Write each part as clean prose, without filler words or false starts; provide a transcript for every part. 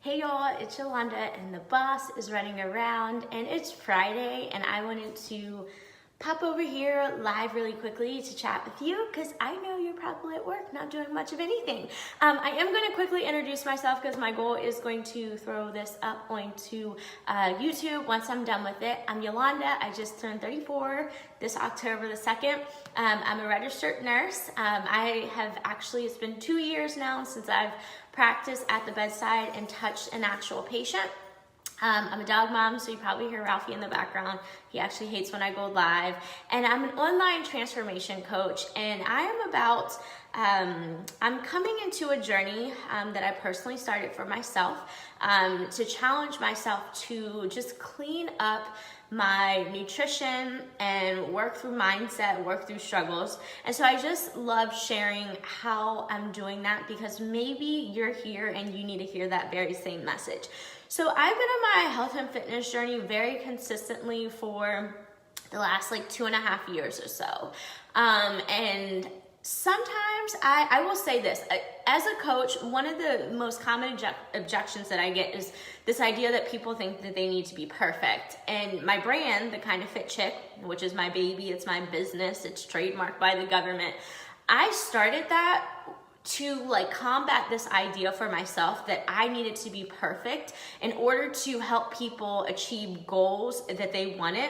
Hey y'all, it's Yolanda and the boss is running around and it's Friday and I wanted to pop over here live really quickly to chat with you because I know you're probably at work not doing much of anything. I am going to quickly introduce myself because my goal is going to throw this up onto YouTube once I'm done with it. I'm Yolanda. I just turned 34 this October the 2nd. I'm a registered nurse. It's been 2 years now since I've practiced at the bedside and touched an actual patient. I'm a dog mom, so you probably hear Ralphie in the background. He actually hates when I go live. And I'm an online transformation coach, and I am I'm coming into a journey that I personally started for myself to challenge myself to just clean up my nutrition and work through mindset, work through struggles. And so I just love sharing how I'm doing that because maybe you're here and you need to hear that very same message. So I've been on my health and fitness journey very consistently for the last 2.5 years or so. And sometimes I will say this, as a coach, one of the most common objections that I get is this idea that people think that they need to be perfect. And my brand, Thekindafitchick, which is my baby, it's my business, it's trademarked by the government. I started that to combat this idea for myself that I needed to be perfect in order to help people achieve goals that they wanted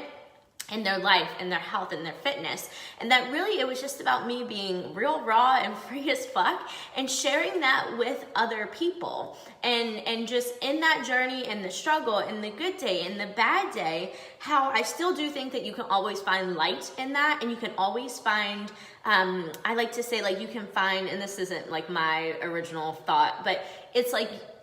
in their life and their health and their fitness. And that really, it was just about me being real raw and free as fuck and sharing that with other people. And just in that journey and the struggle and the good day and the bad day, how I still do think that you can always find light in that, and you can always find, I like to say you can find, and this isn't my original thought, but it's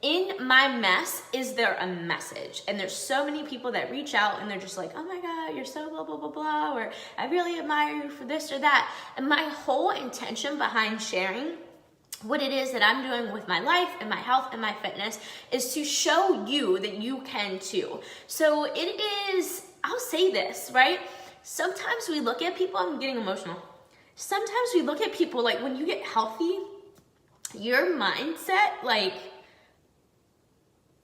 in my mess, is there a message? And there's so many people that reach out and they're just oh my God, you're so blah, blah, blah, blah, or I really admire you for this or that. And my whole intention behind sharing what it is that I'm doing with my life and my health and my fitness is to show you that you can too. So it is, I'll say this, right? Sometimes we look at people, I'm getting emotional. Sometimes we look at people when you get healthy, your mindset,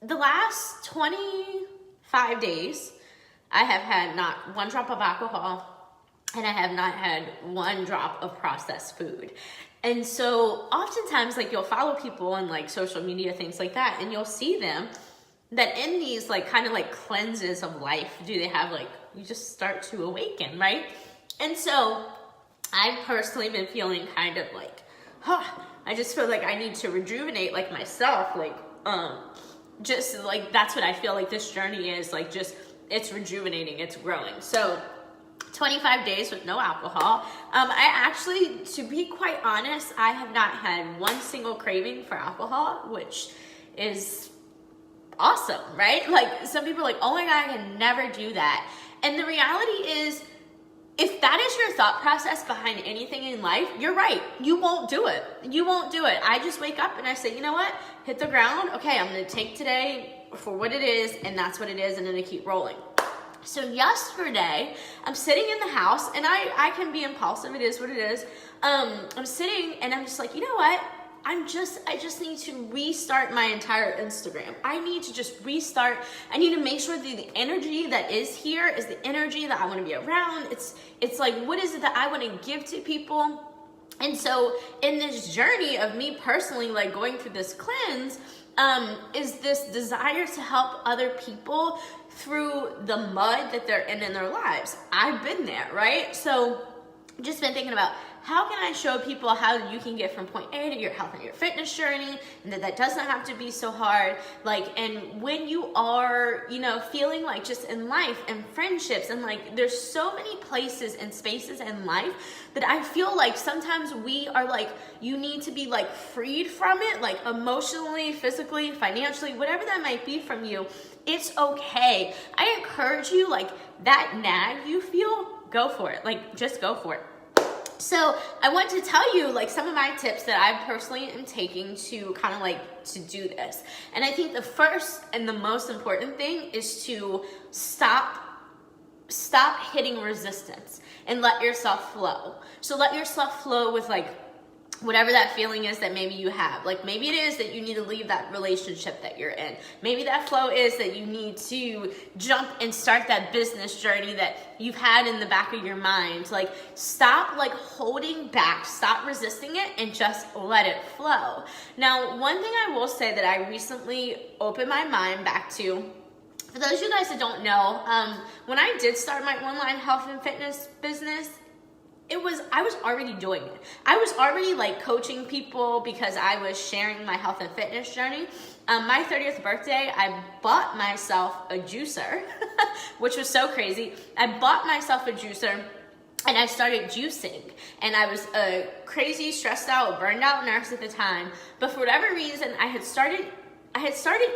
the last 25 days, I have had not one drop of alcohol and I have not had one drop of processed food. And so oftentimes you'll follow people on social media, things like that, and you'll see them that in these cleanses of life, do they have you just start to awaken, right? And so I've personally been feeling kind of I just feel I need to rejuvenate myself, that's what I feel this journey is, it's rejuvenating, it's growing. So 25 days with no alcohol. I actually, to be quite honest, I have not had one single craving for alcohol, which is awesome, right? Some people are oh my God, I can never do that. And the reality is, if that is your thought process behind anything in life, you're right. You won't do it. You won't do it. I just wake up and I say, you know what? Hit the ground. Okay, I'm going to take today for what it is, and that's what it is, and then I keep rolling. So yesterday, I'm sitting in the house, and I can be impulsive. It is what it is. I'm sitting, and I'm just you know what? I just need to restart my entire Instagram. I need to just restart. I need to make sure that the energy that is here is the energy that I want to be around. It's what is it that I want to give to people? And so in this journey of me personally, going through this cleanse, is this desire to help other people through the mud that they're in their lives. I've been there, right? So just been thinking about how can I show people how you can get from point A to your health and your fitness journey, and that doesn't have to be so hard. And when you are, feeling just in life and friendships and there's so many places and spaces in life that I feel sometimes we are you need to be freed from it, emotionally, physically, financially, whatever that might be from you. It's okay. I encourage you, that nag you feel, go for it. Just go for it. So I want to tell you some of my tips that I personally am taking to to do this. And I think the first and the most important thing is to stop hitting resistance and let yourself flow. So let yourself flow with whatever that feeling is that maybe you have. Like maybe it is that you need to leave that relationship that you're in. Maybe that flow is that you need to jump and start that business journey that you've had in the back of your mind. Like stop like holding back, stop resisting it, and just let it flow. Now, one thing I will say that I recently opened my mind back to, for those of you guys that don't know, when I did start my online health and fitness business, I was already doing it. I was already like coaching people because I was sharing my health and fitness journey. My 30th birthday, I bought myself a juicer, which was so crazy. I bought myself a juicer and I started juicing. And I was a crazy, stressed out, burned out nurse at the time. But for whatever reason, I had started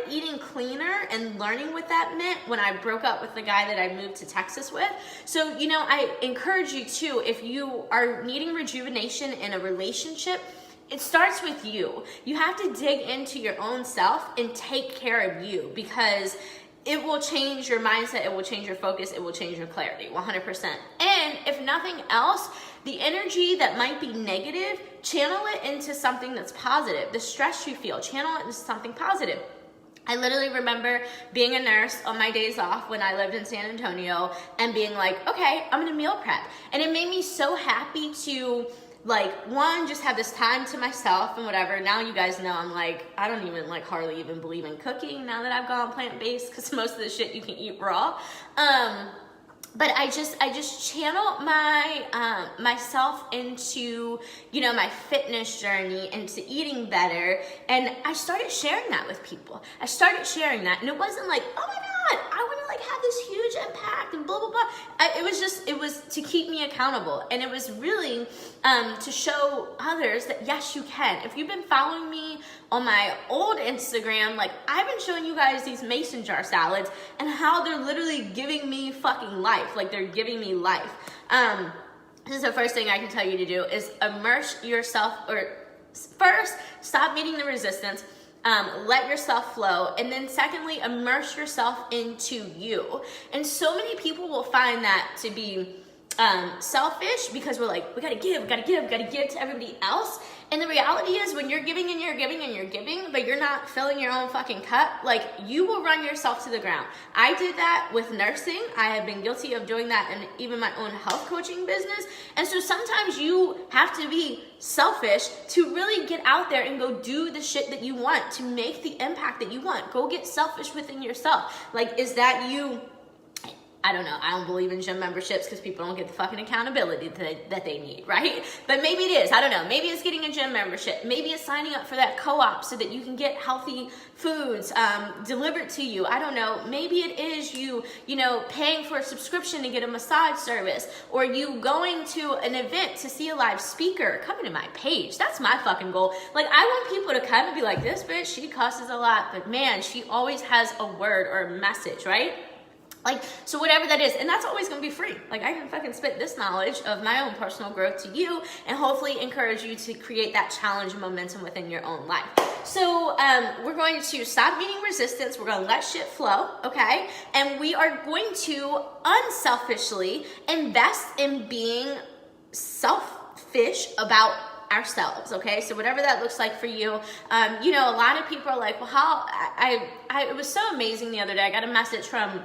eating cleaner and learning what that meant when I broke up with the guy that I moved to Texas with. So, you know, I encourage you too, if you are needing rejuvenation in a relationship, it starts with you. You have to dig into your own self and take care of you, because it will change your mindset, it will change your focus, it will change your clarity, 100%. And if nothing else, the energy that might be negative, channel it into something that's positive. The stress you feel, channel it into something positive. I literally remember being a nurse on my days off when I lived in San Antonio and being like, okay, I'm gonna meal prep. And it made me so happy to, like, one, just have this time to myself and whatever. Now you guys know I'm like, I don't even like hardly even believe in cooking now that I've gone plant-based, because most of the shit you can eat raw. But I just channel my myself into, you know, my fitness journey, into eating better, and I started sharing that with people. I started sharing that, and it wasn't like, oh my God, I want to like have this huge impact and blah blah blah. It was to keep me accountable, and it was really to show others that yes, you can. If you've been following me on my old Instagram, like I've been showing you guys these mason jar salads and how they're literally giving me fucking life. Like they're giving me life. This is the first thing I can tell you to do is immerse yourself, or first, stop meeting the resistance. Let yourself flow, and then secondly, immerse yourself into you. And so many people will find that to be selfish, because we're like, we gotta give to everybody else. And the reality is, when you're giving and you're giving and you're giving, but you're not filling your own fucking cup, like you will run yourself to the ground. I did that with nursing. I have been guilty of doing that in even my own health coaching business. And so sometimes you have to be selfish to really get out there and go do the shit that you want, to make the impact that you want. Go get selfish within yourself. Like, is that you? I don't know. I don't believe in gym memberships because people don't get the fucking accountability that they need, right? But maybe it is. I don't know. Maybe it's getting a gym membership. Maybe it's signing up for that co-op so that you can get healthy foods delivered to you. I don't know. Maybe it is you know, paying for a subscription to get a massage service, or you going to an event to see a live speaker. Coming to my page. That's my fucking goal. Like, I want people to come and be like, this bitch, she cusses a lot, but man, she always has a word or a message, right? Like, so whatever that is, and that's always going to be free. Like, I can fucking spit this knowledge of my own personal growth to you and hopefully encourage you to create that challenge and momentum within your own life. So we're going to stop meeting resistance. We're going to let shit flow, okay? And we are going to unselfishly invest in being selfish about ourselves, okay? So whatever that looks like for you. You know, a lot of people are like, well, how, it was so amazing the other day. I got a message from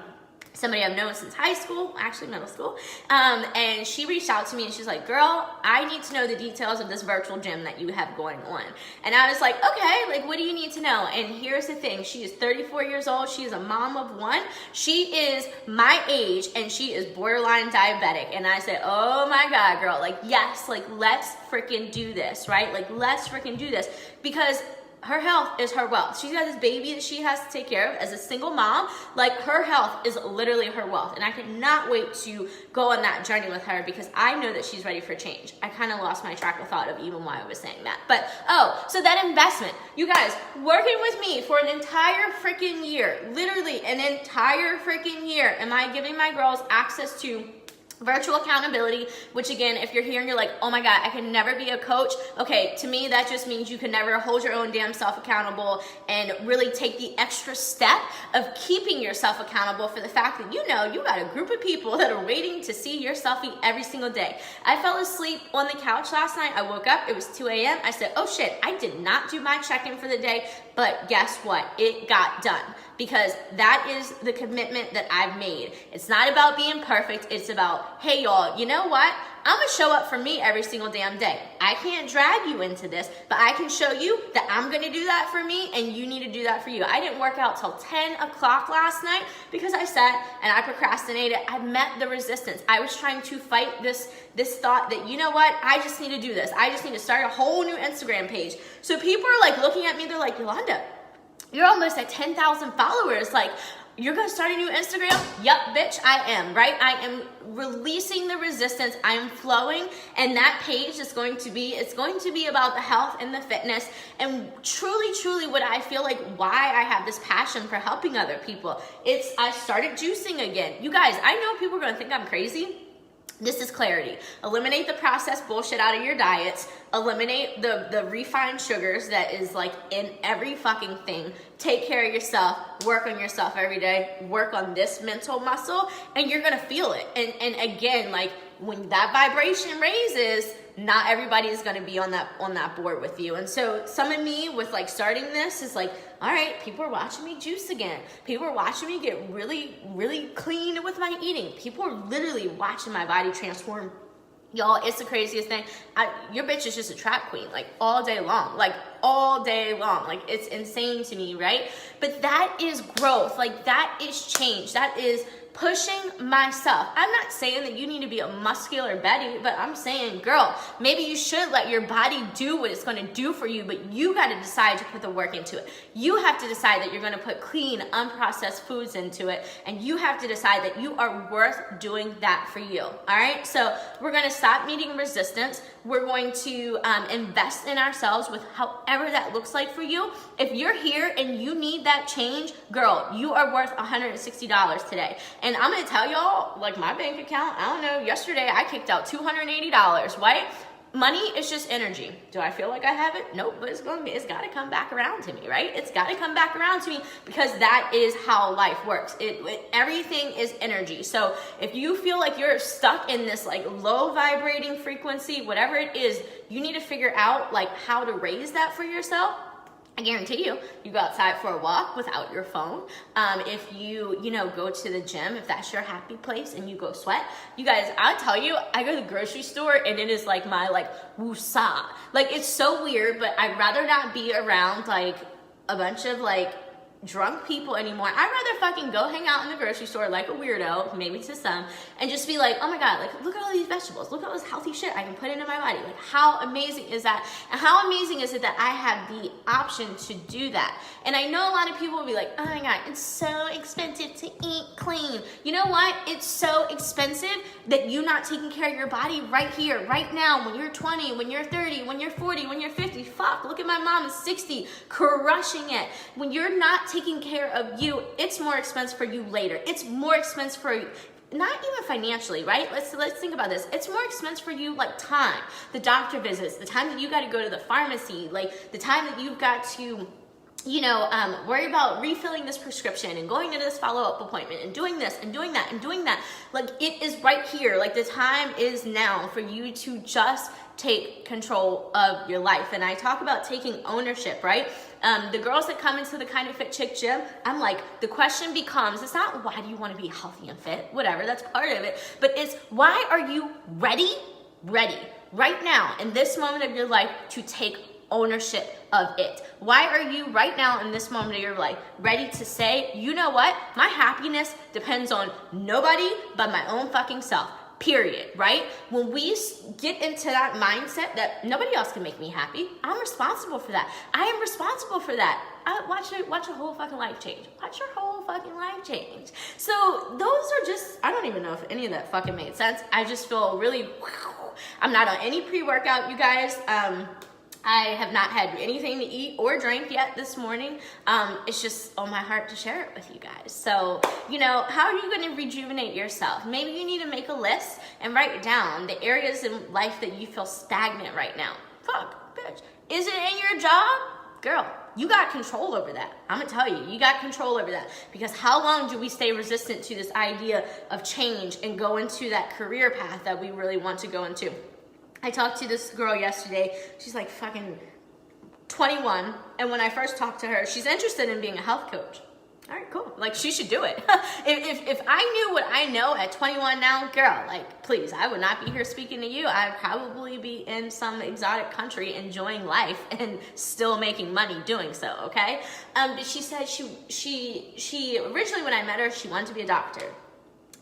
somebody I've known since high school, actually middle school, and she reached out to me and she's like, girl, I need to know the details of this virtual gym that you have going on. And I was like, okay, like, what do you need to know? And here's the thing, she is 34 years old, she is a mom of one, she is my age, and she is borderline diabetic. And I said, oh my God, girl, like, yes, like, let's freaking do this, right? Like, let's freaking do this, because her health is her wealth. She's got this baby that she has to take care of as a single mom. Like, her health is literally her wealth. And I cannot wait to go on that journey with her, because I know that she's ready for change. I kind of lost my track of thought of even why I was saying that. But, so that investment, you guys, working with me for an entire freaking year, literally an entire freaking year, am I giving my girls access to Virtual accountability, which again, if you're here and you're like, oh my God, I can never be a coach. Okay, to me, that just means you can never hold your own damn self accountable and really take the extra step of keeping yourself accountable for the fact that you know you got a group of people that are waiting to see your selfie every single day. I fell asleep on the couch last night. I woke up, it was 2 a.m. I said, oh shit, I did not do my check-in for the day, but guess what? It got done. Because that is the commitment that I've made. It's not about being perfect. It's about, hey y'all, you know what? I'm gonna show up for me every single damn day. I can't drag you into this, but I can show you that I'm gonna do that for me and you need to do that for you. I didn't work out till 10 o'clock last night because I sat and I procrastinated. I met the resistance. I was trying to fight this thought that, you know what? I just need to do this. I just need to start a whole new Instagram page. So people are like looking at me, they're like, Yolanda, you're almost at 10,000 followers. Like, you're gonna start a new Instagram? Yup, bitch, I am, right? I am releasing the resistance. I am flowing, and that page is going to be, it's going to be about the health and the fitness, and truly what I feel like why I have this passion for helping other people. I started juicing again. You guys, I know people are gonna think I'm crazy. This is clarity. Eliminate the processed bullshit out of your diets. Eliminate the refined sugars that is like in every fucking thing. Take care of yourself. Work on yourself every day. Work on this mental muscle, and you're gonna feel it. And again, like when that vibration raises, not everybody is gonna be on that board with you. And so some of me with like starting this is like, all right, people are watching me juice again. People are watching me get really clean with my eating. People are literally watching my body transform. Y'all, it's the craziest thing. Your bitch is just a trap queen, like all day long, like it's insane to me, right? But that is growth. Like that is change. That is pushing myself. I'm not saying that you need to be a muscular Betty, but I'm saying, girl, maybe you should let your body do what it's going to do for you, but you got to decide to put the work into it. You have to decide that you're going to put clean, unprocessed foods into it, and you have to decide that you are worth doing that for you. All right? So we're going to stop meeting resistance. We're going to invest in ourselves with however that looks like for you. If you're here and you need that change, girl, you are worth $160 today. And I'm gonna tell y'all, like my bank account, I don't know, yesterday I kicked out $280, right? Money is just energy. Do I feel like I have it? Nope, but it's gotta come back around to me, right? It's gotta come back around to me because that is how life works. Everything is energy. So if you feel like you're stuck in this like low vibrating frequency, whatever it is, you need to figure out like how to raise that for yourself. I guarantee you go outside for a walk without your phone. If you go to the gym, if that's your happy place and you go sweat. You guys, I'll tell you, I go to the grocery store and it is like my woosah. Like it's so weird, but I'd rather not be around like a bunch of like drunk people anymore. I'd rather fucking go hang out in the grocery store like a weirdo, maybe to some, and just be like, oh my God, like look at all these vegetables, look at all this healthy shit I can put into my body. Like how amazing is that? And how amazing is it that I have the option to do that? And I know a lot of people will be like, oh my God, it's so expensive to eat clean. You know what? It's so expensive that you're not taking care of your body right here, right now, when you're 20, when you're 30, when you're 40, when you're 50. Fuck, look at my mom is 60, crushing it. When you're not taking care of you, it's more expensive for you later. It's more expensive for you, not even financially, right? Let's think about this. It's more expensive for you, like time, the doctor visits, the time that you got to go to the pharmacy, like the time that you've got to worry about refilling this prescription and going to this follow-up appointment and doing this and doing that and doing that. Like it is right here. Like the time is now for you to just take control of your life. And I talk about taking ownership, right? The girls that come into the Kind of Fit Chick gym, I'm like, the question becomes, it's not why do you want to be healthy and fit, whatever, that's part of it, but it's why are you ready right now in this moment of your life to take ownership of it? Why are you right now in this moment of your life ready to say, you know what? My happiness depends on nobody but my own fucking self. Period, right? When we get into that mindset that nobody else can make me happy, I'm responsible for that. I am responsible for that. Watch your whole fucking life change. Watch your whole fucking life change. So those are just, I don't even know if any of that fucking made sense. I just feel really, I'm not on any pre-workout, you guys. I have not had anything to eat or drink yet this morning. It's just on my heart to share it with you guys. So, you know, how are you going to rejuvenate yourself? Maybe you need to make a list and write down the areas in life that you feel stagnant right now. Fuck, bitch. Is it in your job? Girl, you got control over that. I'm gonna tell you, you got control over that. Because how long do we stay resistant to this idea of change and go into that career path that we really want to go into? I talked to this girl yesterday. She's like fucking 21. And when I first talked to her, she's interested in being a health coach. All right, cool. Like, she should do it. if I knew what I know at 21 now, girl, like, please, I would not be here speaking to you. I'd probably be in some exotic country enjoying life and still making money doing so, okay? But she said she originally, when I met her, she wanted to be a doctor.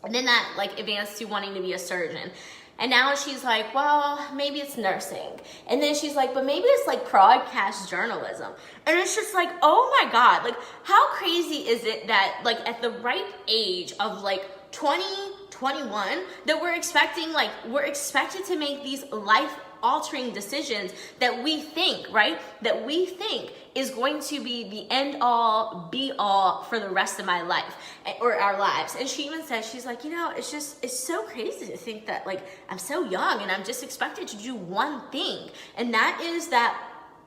And then that, like, advanced to wanting to be a surgeon. And now she's like, well, maybe it's nursing. And then she's like, but maybe it's like broadcast journalism. And it's just like, oh my God, like how crazy is it that like at the right age of like 20, 21, that we're expected to make these life-altering decisions that we think, right? That we think is going to be the end all, be all for the rest of my life or our lives. And she even said, she's like, you know, it's so crazy to think that like I'm so young and I'm just expected to do one thing. And that is that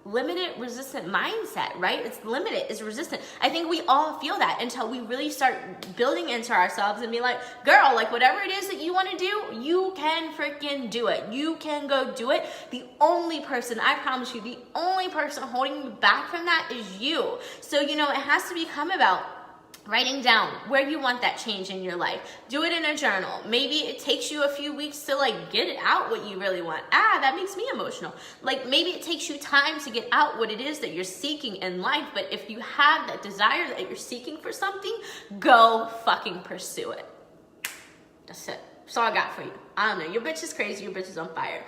limited resistant mindset, right? It's limited, it's resistant. I think we all feel that until we really start building into ourselves and be like, girl, like whatever it is that you want to do, you can freaking do it. You can go do it. The only person, I promise you, the only person holding you back from that is you. So, you know, it has to become about writing down where you want that change in your life. Do it in a journal. Maybe it takes you a few weeks to like get it out what you really want. That makes me emotional. Like maybe it takes you time to get out what it is that you're seeking in life. But if you have that desire that you're seeking for something, go fucking pursue it. That's it. That's all I got for you. I don't know. Your bitch is crazy. Your bitch is on fire.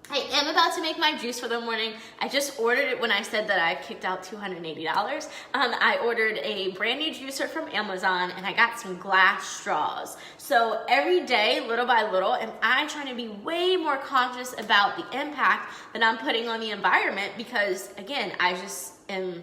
I am about to make my juice for the morning. I just ordered it when I said that I kicked out $280. I ordered a brand new juicer from Amazon and I got some glass straws. So every day, little by little, am I trying to be way more conscious about the impact that I'm putting on the environment because, again, I just am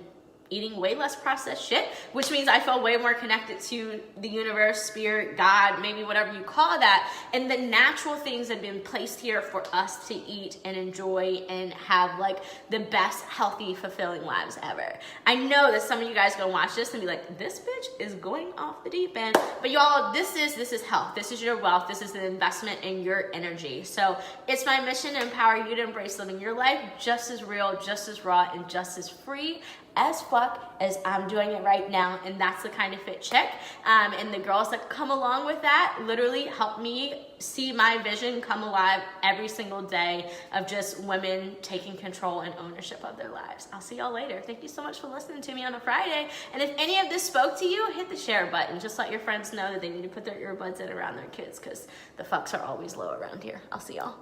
eating way less processed shit, which means I feel way more connected to the universe, spirit, God, maybe whatever you call that, and the natural things that have been placed here for us to eat and enjoy and have like the best, healthy, fulfilling lives ever. I know that some of you guys are gonna watch this and be like, this bitch is going off the deep end, but y'all, this is health, this is your wealth, this is an investment in your energy. So it's my mission to empower you to embrace living your life just as real, just as raw, and just as free as fuck as I'm doing it right now. And that's the Kind of Fit chick. And the girls that come along with that literally help me see my vision come alive every single day of just women taking control and ownership of their lives. I'll see y'all later. Thank you so much for listening to me on a Friday. And if any of this spoke to you, hit the share button. Just let your friends know that they need to put their earbuds in around their kids because the fucks are always low around here. I'll see y'all.